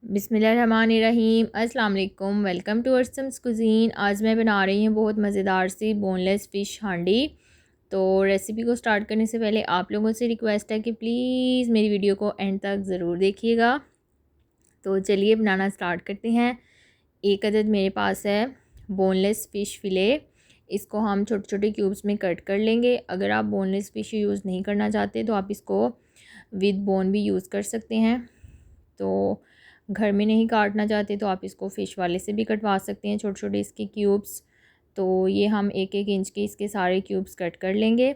बिस्मिल्लाहिर्रहमानिर्रहीम। अस्सलाम वालेकुम। Welcome to Arsam's cuisine. आज मैं बना रही हूँ बहुत मज़ेदार सी बोनलेस फ़िश हांडी। तो रेसिपी को स्टार्ट करने से पहले आप लोगों से रिक्वेस्ट है कि प्लीज़ मेरी वीडियो को एंड तक ज़रूर देखिएगा। तो चलिए बनाना स्टार्ट करते हैं। एक अदद मेरे पास है बोनलेस फ़िश फ़िले। इसको हम छोटे छोटे क्यूब्स में कट कर लेंगे। अगर आप बोनलेस फ़िश यूज़ नहीं करना चाहते तो आप इसको विद बोन भी यूज़ कर सकते हैं। तो घर में नहीं काटना चाहते तो आप इसको फ़िश वाले से भी कटवा सकते हैं छोटे छोटे इसके क्यूब्स। तो ये हम 1-1 इंच के इसके सारे क्यूब्स कट कर लेंगे।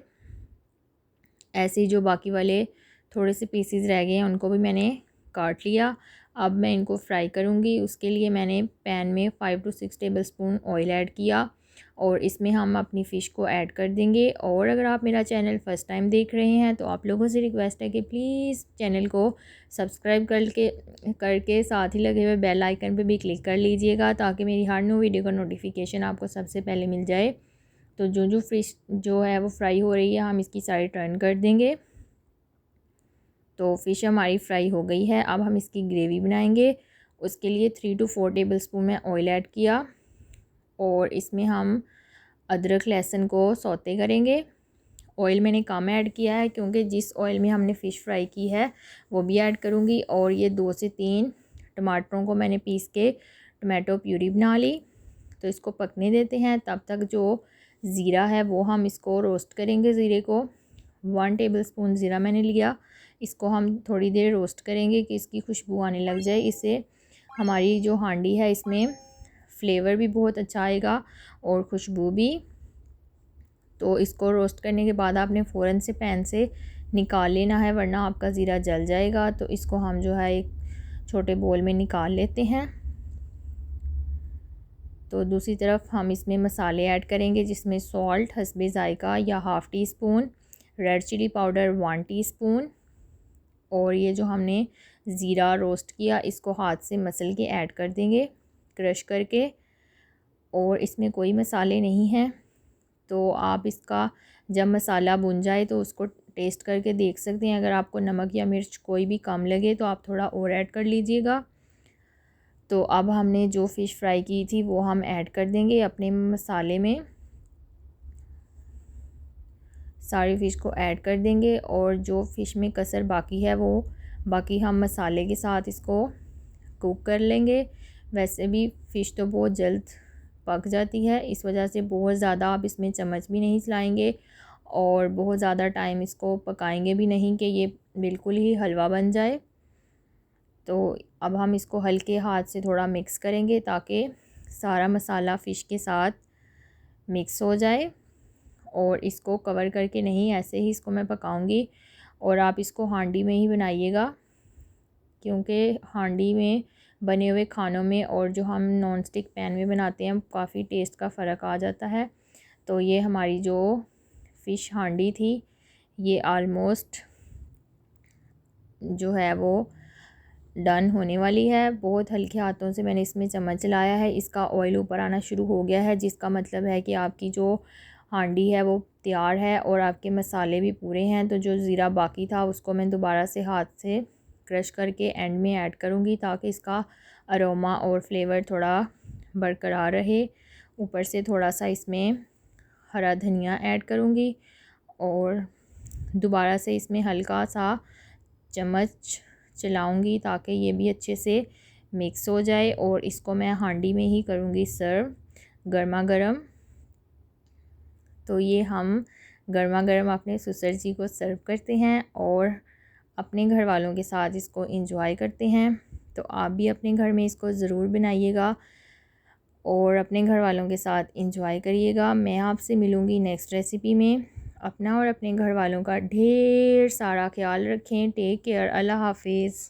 ऐसे ही जो बाकी वाले थोड़े से पीसीज रह गए हैं उनको भी मैंने काट लिया। अब मैं इनको फ्राई करूँगी। उसके लिए मैंने पैन में 5 to 6 टेबलस्पून ऑयल ऐड किया और इसमें हम अपनी फ़िश को ऐड कर देंगे। और अगर आप मेरा चैनल फ़र्स्ट टाइम देख रहे हैं तो आप लोगों से रिक्वेस्ट है कि प्लीज़ चैनल को सब्सक्राइब करके साथ ही लगे हुए बेल आइकन पे भी क्लिक कर लीजिएगा ताकि मेरी हर न्यू वीडियो का नोटिफिकेशन आपको सबसे पहले मिल जाए। तो जो फ़िश जो है वो फ्राई हो रही है हम इसकी साइड टर्न कर देंगे। तो फ़िश हमारी फ्राई हो गई है। अब हम इसकी ग्रेवी बनाएंगे। उसके लिए 3 to 4 टेबलस्पून में ऑयल ऐड किया और इसमें हम अदरक लहसुन को सौते करेंगे। ऑयल मैंने कम ऐड किया है क्योंकि जिस ऑयल में हमने फ़िश फ्राई की है वो भी ऐड करूँगी। और ये 2 से 3 टमाटरों को मैंने पीस के टमाटो प्यूरी बना ली। तो इसको पकने देते हैं। तब तक जो ज़ीरा है वो हम इसको रोस्ट करेंगे। ज़ीरे को 1 टेबलस्पून ज़ीरा मैंने लिया। इसको हम थोड़ी देर रोस्ट करेंगे कि इसकी खुशबू आने लग जाए। इससे हमारी जो हांडी है इसमें फ्लेवर भी बहुत अच्छा आएगा और खुशबू भी। तो इसको रोस्ट करने के बाद आपने फ़ौरन से पैन से निकाल लेना है वरना आपका ज़ीरा जल जाएगा। तो इसको हम जो है एक छोटे बोल में निकाल लेते हैं। तो दूसरी तरफ हम इसमें मसाले ऐड करेंगे जिसमें सॉल्ट हस्बे ज़ायका या half teaspoon, red chilli powder 1 teaspoon और ये जो हमने ज़ीरा रोस्ट किया इसको हाथ से मसल के ऐड कर देंगे क्रश करके। और इसमें कोई मसाले नहीं हैं। तो आप इसका जब मसाला भुन जाए तो उसको टेस्ट करके देख सकते हैं। अगर आपको नमक या मिर्च कोई भी कम लगे तो आप थोड़ा और ऐड कर लीजिएगा। तो अब हमने जो फ़िश फ्राई की थी वो हम ऐड कर देंगे अपने मसाले में। सारी फ़िश को ऐड कर देंगे और जो फ़िश में कसर बाकी है वो बाकी हम मसाले के साथ इसको कुक कर लेंगे। वैसे भी फ़िश तो बहुत जल्द पक जाती है, इस वजह से बहुत ज़्यादा आप इसमें चम्मच भी नहीं चलाएंगे और बहुत ज़्यादा टाइम इसको पकाएंगे भी नहीं कि ये बिल्कुल ही हलवा बन जाए। तो अब हम इसको हल्के हाथ से थोड़ा मिक्स करेंगे ताकि सारा मसाला फ़िश के साथ मिक्स हो जाए। और इसको कवर करके नहीं, ऐसे ही इसको मैं पकाऊंगी। और आप इसको हांडी में ही बनाइएगा क्योंकि हांडी में बने हुए खानों में और जो हम नॉन स्टिक पैन में बनाते हैं काफ़ी टेस्ट का फ़र्क आ जाता है। तो ये हमारी जो फ़िश हांडी थी ये आलमोस्ट जो है वो डन होने वाली है। बहुत हल्के हाथों से मैंने इसमें चम्मच चलाया है, इसका ऑयल ऊपर आना शुरू हो गया है जिसका मतलब है कि आपकी जो हांडी है वो तैयार है और आपके मसाले भी पूरे हैं। तो जो ज़ीरा बाकी था उसको मैं दोबारा से हाथ से क्रश करके एंड में ऐड करूँगी ताकि इसका अरोमा और फ्लेवर थोड़ा बरकरार रहे। ऊपर से थोड़ा सा इसमें हरा धनिया ऐड करूँगी और दोबारा से इसमें हल्का सा चम्मच चलाऊँगी ताकि ये भी अच्छे से मिक्स हो जाए। और इसको मैं हांडी में ही करूँगी सर्व गर्मा गर्म। तो ये हम गर्मा गर्म अपने ससुर जी को सर्व करते हैं और अपने घर वालों के साथ इसको एंजॉय करते हैं। तो आप भी अपने घर में इसको ज़रूर बनाइएगा और अपने घर वालों के साथ एंजॉय करिएगा। मैं आपसे मिलूँगी नेक्स्ट रेसिपी में। अपना और अपने घर वालों का ढेर सारा ख्याल रखें। Take care. अल्लाह हाफिज़।